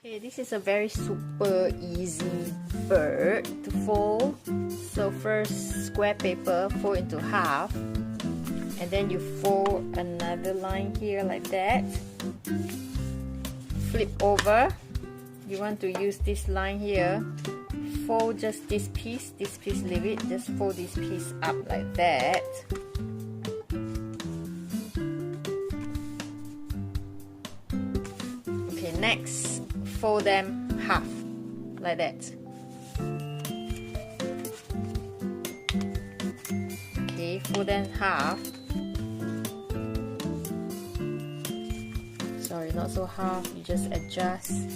Okay, this is a very super easy bird to fold. So first, square paper, fold into half, and then you fold another line here like that. Flip over. You want to use this line here. Fold just this piece leave it. Just fold this piece up like that. Okay, next, fold them half like that. Okay, fold them half. Sorry, not so half, you just adjust.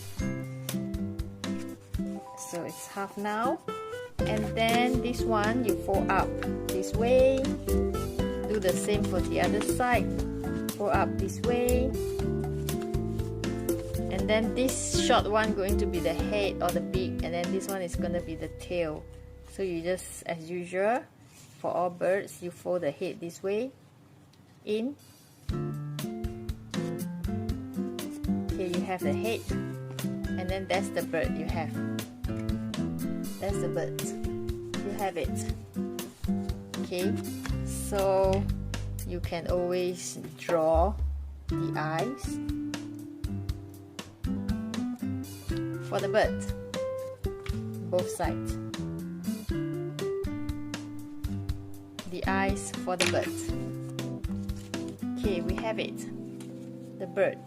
So it's half now. And then this one you fold up this way. Do the same for the other side. Fold up this way. And then this short one going to be the head or the beak, and then this one is going to be the tail. So you just, as usual, for all birds, you fold the head this way, in. Here you have the head, and then that's the bird you have. That's the bird. You have it. Okay, so you can always draw the eyes for the bird, both sides. The eyes for the bird. Okay, we have it. The bird.